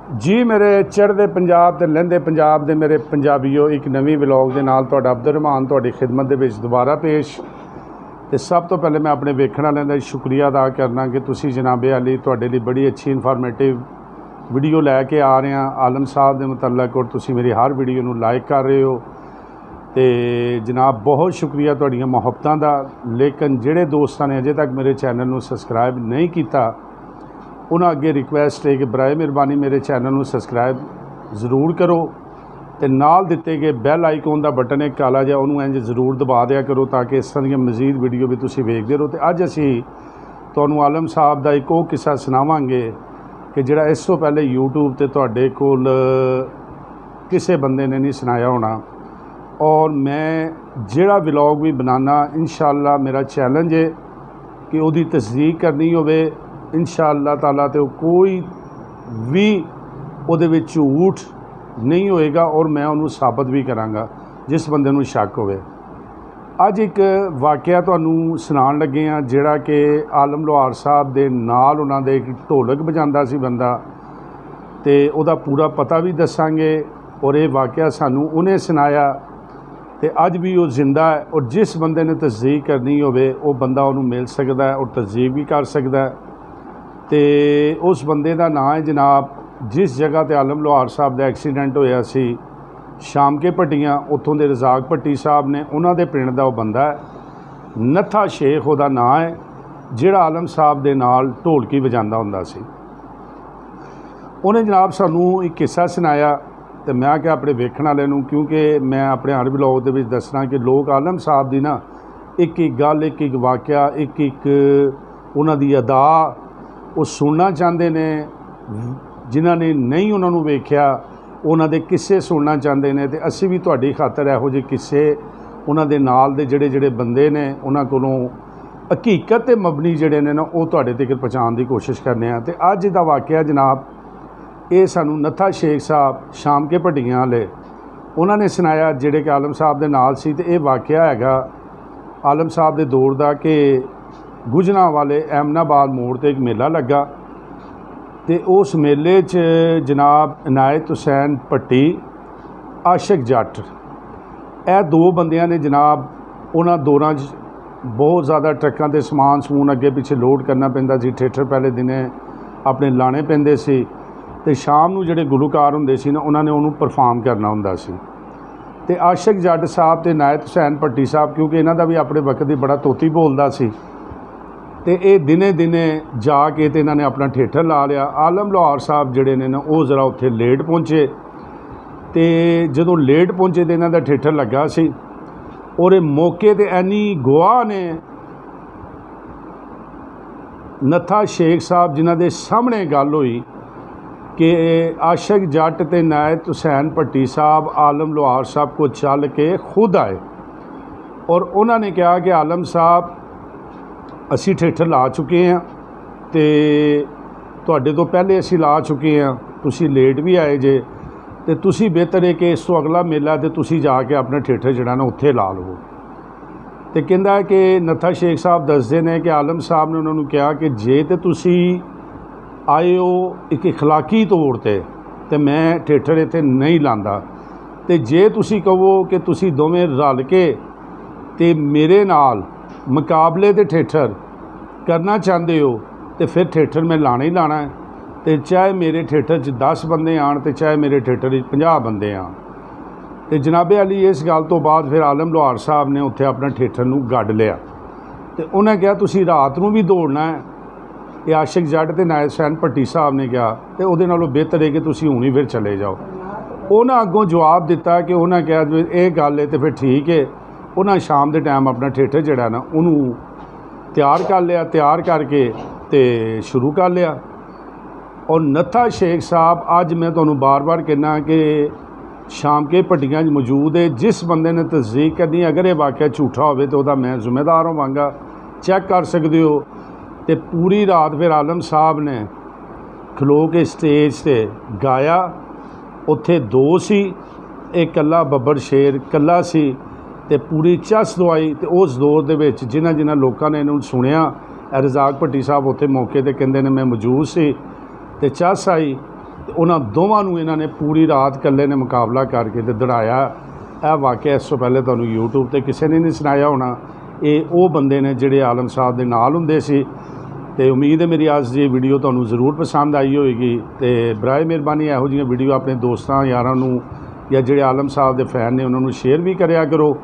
जी मेरे चढ़ते पंजाब ते लਹਿੰਦੇ पंजाब ਦੇ मेरे पंजाबीओ एक नवीं व्लॉग ਦੇ ਨਾਲ ਤੁਹਾਡਾ ਅਬਦੁਰ ਰਹਿਮਾਨ ਤੁਹਾਡੀ ਖਿਦਮਤ ਦੇ ਵਿੱਚ ਦੁਬਾਰਾ ਪੇਸ਼। ਤੇ ਸਭ ਤੋਂ ਪਹਿਲੇ ਮੈਂ ਆਪਣੇ ਵੇਖਣ ਵਾਲਿਆਂ ਦਾ ਸ਼ੁਕਰੀਆ ਅਦਾ ਕਰਨਾ ਕਿ ਤੁਸੀਂ ਜਨਾਬੇ ਅਲੀ ਤੁਹਾਡੇ ਲਈ ਬੜੀ ਅੱਛੀ ਇਨਫੋਰਮੇਟਿਵ ਵੀਡੀਓ ਲੈ ਕੇ ਆ ਰਹੇ ਹਾਂ ਆਲਮ ਸਾਹਿਬ ਦੇ ਮੁਤਲਕ, ਔਰ ਤੁਸੀਂ ਮੇਰੀ ਹਰ ਵੀਡੀਓ ਨੂੰ ਲਾਈਕ ਕਰ ਰਹੇ ਹੋ ਤੇ ਜਨਾਬ ਬਹੁਤ ਸ਼ੁਕਰੀਆ ਤੁਹਾਡੀਆਂ ਮੁਹੱਬਤਾਂ ਦਾ। ਲੇਕਿਨ ਜਿਹੜੇ ਦੋਸਤਾਂ ਨੇ ਅਜੇ ਤੱਕ ਮੇਰੇ ਚੈਨਲ ਨੂੰ ਸਬਸਕ੍ਰਾइब नहीं किया उन्होंने अगे रिक्वेस्ट है कि बराए मेहरबानी मेरे चैनल में सबसक्राइब जरूर करो तो नाल दिते गए बैल आइकॉन का बटन है काला जिहा उन्होंने इंज जरूर दबा दिया करो ताकि इस तरह की मजीद वीडियो भी तुसीं वेखदे रहो। तो अज असी तुहानूं आलम साहब का एक वो किस्सा सुनावांगे कि जिहड़ा इस तो पहले यूट्यूब ते तुहाडे कोल किसी बंदे ने नहीं सुनाया होना, और मैं जिहड़ा व्लॉग भी बनाना इंशाअल्लाह मेरा चैलेंज है कि उहदी तस्दीक करनी होवे इंशाअल्लाह ताला तो कोई भी उहदे विच झूठ नहीं होएगा और मैं उन्होंने साबित भी करांगा जिस बंदे नूं शक होवे। अज एक वाक़या तुहानूं सुनाउण लगे हाँ जिहड़ा कि आलम लोहार साहब दे नाल उन्हां दे एक ढोलक बजांदा सी बंदा, ते उहदा पूरा पता भी दसांगे और ये वाक़या सानूं उन्हें सुनाया ते अज भी वो जिंदा है, और जिस बंदे ने तस्दीक करनी होवे वो बंदा उन्होंने मिल सकता है और तस्दीक भी कर सकता है। तो उस बंदे का नाम है जनाब जिस जगह पर आलम लोहार साहब का एक्सीडेंट होया सी शाम के भट्टियां, उत्थों के रजाक भट्टी साहब ने उन्होंने पिंड का वो बंदा है नत्था शेख उहदा नाम है, जिहड़ा आलम साहब के नाल ढोलकी वजांदा हुंदा सी। उन्हें जनाब सानू एक किस्सा सुनाया तो मैं क्या अपने वेखण वाले नूं, क्योंकि मैं अपने हर व्लॉग दे विच दसना कि लोग आलम साहब की ना एक एक गल एक एक वाक़या एक एक उन्हां दी अदा वो सुनना चाहते ने, जिन्हां ने नहीं उन्होंने वेख्या उन्हां दे किस्से सुनना चाहते हैं। तो असी भी तुहाडी खातर इहो जिहे किस्से उन्हां दे नाल दे जिहड़े जिहड़े बंदे ने उन्हां कोलों हकीकत ते मबनी जिहड़े ने ना वो तुहाडे तक पहुँचाउण दी कोशिश करने आ। ते अज दा वाक़या जनाब ये सानू नत्था शेख साहब शाम के भट्टियां वाले उन्होंने सुनाया जिहड़े कि आलम साहब दे नाल सी। ते ये वाक़या हैगा आलम साहब दे दौर दा कि गुजना वाले एमनाबाद मोड़ ते एक मेला लगा, तो उस मेले च जनाब इनायत हुसैन भट्टी आशिक जट यह दो बंदियां ने जनाब उन्हां दौरां बहुत ज़्यादा ट्रकों के समान समून अगे पिछे लोड करना पैंदा सी। थिएटर पहले दिने अपने लाने पैंदे सी ते शाम नूं जिहड़े गुलूकार हुंदे सी ना उन्होंने उन्होंने परफॉर्म करना हुंदा सी। ते आशिक जट साहब ते इनायत हुसैन भट्टी साहब क्योंकि इन्हां दा भी अपने वक्त ही बड़ा तोती बोलदा सी, तो ये दिने दिने जाके तो इन्होंने अपना थिएटर ला लिया। आलम लोहार साहब जिहड़े ने ना वो ज़रा उत्थे लेट पहुँचे, तो जदों लेट पहुँचे तो इन्हों का थिएटर लगा सी, और मौके ते एनी गवाह ने नत्था शेख साहब जिन्हां दे सामने गल हुई कि आशिक जट ते इनायत हुसैन भट्टी साहब आलम लोहार साहब को चल के खुद आए, और उन्होंने कहा कि आलम साहब असी थिएटर ला चुके हैं तो तुहाडे तो पहले असी ला चुके हैं, तुसी लेट भी आए जे, तो तुसी बेहतर है कि इस तो अगला मेला तो तुसी जाके अपना थिएटर जिहड़ा ना उत्थे ला लवो। तो कहंदा है कि नत्था शेख साहब दसदे ने कि आलम साहब ने उन्होंने कहा कि जे तो तुसी आए हो एक इखलाकी तौर ते मैं थिएटर इत्थे नहीं लांदा, तो जे तुसी कहो कि तुसी दोवें रल के ते मेरे नाल मुकाबले दे थिएटर करना चाहते हो तो फिर थिएटर में लाना ही लाना है, तो चाहे मेरे थिएटर 10 बंदे आन तो चाहे मेरे थिएटर 50 बंदे आन। तो जनाबे अली इस गल तो बाद फिर आलम लोहार साहब ने उत्थे अपना थिएटर नूं गढ़ लिया, तो उन्हें कहा तुसी रात नूं भी दौड़ना है। ये आशिक जट ते इनायत हुसैन भट्टी साहब ने कहा तो उहदे नालों बेहतर है कि तुसी हुण ही फिर चले जाओ। उन्हें अगों जवाब दिता कि उन्हें कहा जो ये गल है तो फिर ठीक है। उन्हें शाम के टाइम अपना थिएटर जिहड़ा ना उन्होंने तैयार कर लिया, तैयार करके तो शुरू कर लिया। और नत्था शेख साहब अज मैं तुहानूं बार बार कहना कि शाम के भट्टियां मौजूद है, जिस बंदे ने तस्दीक करनी अगर ये वाक़या झूठा होवे तो वह मैं जिम्मेदार होवांगा, चैक कर सकते हो। तो पूरी रात फिर आलम साहब ने खलो के स्टेज से गाया, उत्थे दो सी, एक कल्ला बब्बर शेर कल्ला सी, तो पूरी चस दवाई। तो उस दौर दे विच जिन्हां जिन्हां लोकां ने इन्हूं सुनिया रजाक भट्टी साहब उत्थे मौके ते कहंदे ने मैं मौजूद सी, तो चस आई ਤੇ ਉਹਨਾਂ ਦੋਵਾਂ ਨੂੰ ਇਹਨਾਂ ਨੇ ਪੂਰੀ ਰਾਤ ਇਕੱਲੇ ਨੇ ਮੁਕਾਬਲਾ ਕਰਕੇ ਤੇ ਦੜਾਇਆ। ਇਹ ਵਾਕਿਆ ਇਸ ਤੋਂ ਪਹਿਲੇ ਤੁਹਾਨੂੰ YouTube ਤੇ ਕਿਸੇ ਨੇ ਨਹੀਂ ਸੁਣਾਇਆ ਹੋਣਾ। ਇਹ ਉਹ ਬੰਦੇ ਨੇ ਜਿਹੜੇ ਆਲਮ ਸਾਹਿਬ ਦੇ ਨਾਲ ਹੁੰਦੇ ਸੀ। ਤੇ ਉਮੀਦ ਹੈ ਮੇਰੀ ਅੱਜ ਦੀ ਵੀਡੀਓ ਤੁਹਾਨੂੰ ਜ਼ਰੂਰ ਪਸੰਦ ਆਈ ਹੋਵੇਗੀ। ਤੇ ਬਰਾਏ ਮਿਹਰਬਾਨੀ ਇਹੋ ਜਿਹੀਆਂ ਵੀਡੀਓ ਆਪਣੇ ਦੋਸਤਾਂ ਯਾਰਾਂ ਨੂੰ ਜਾਂ ਜਿਹੜੇ ਆਲਮ ਸਾਹਿਬ ਦੇ ਫੈਨ ਨੇ ਉਹਨਾਂ ਨੂੰ ਸ਼ੇਅਰ ਵੀ ਕਰਿਆ ਕਰੋ।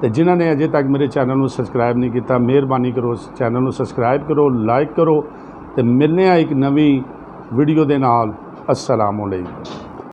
ਤੇ ਜਿਨ੍ਹਾਂ ਨੇ ਅਜੇ ਤੱਕ ਮੇਰੇ ਚੈਨਲ ਨੂੰ ਸਬਸਕ੍ਰਾਈਬ ਨਹੀਂ ਕੀਤਾ, ਮਿਹਰਬਾਨੀ ਕਰੋ ਚੈਨਲ ਨੂੰ ਸਬਸਕ੍ਰਾਈਬ ਕਰੋ, ਲਾਈਕ ਕਰੋ। ਤੇ ਮਿਲਦੇ ਹਾਂ ਇੱਕ ਨਵੀਂ ਵੀਡੀਓ ਦੇ ਨਾਲ। अस्सलाम वालेकुम।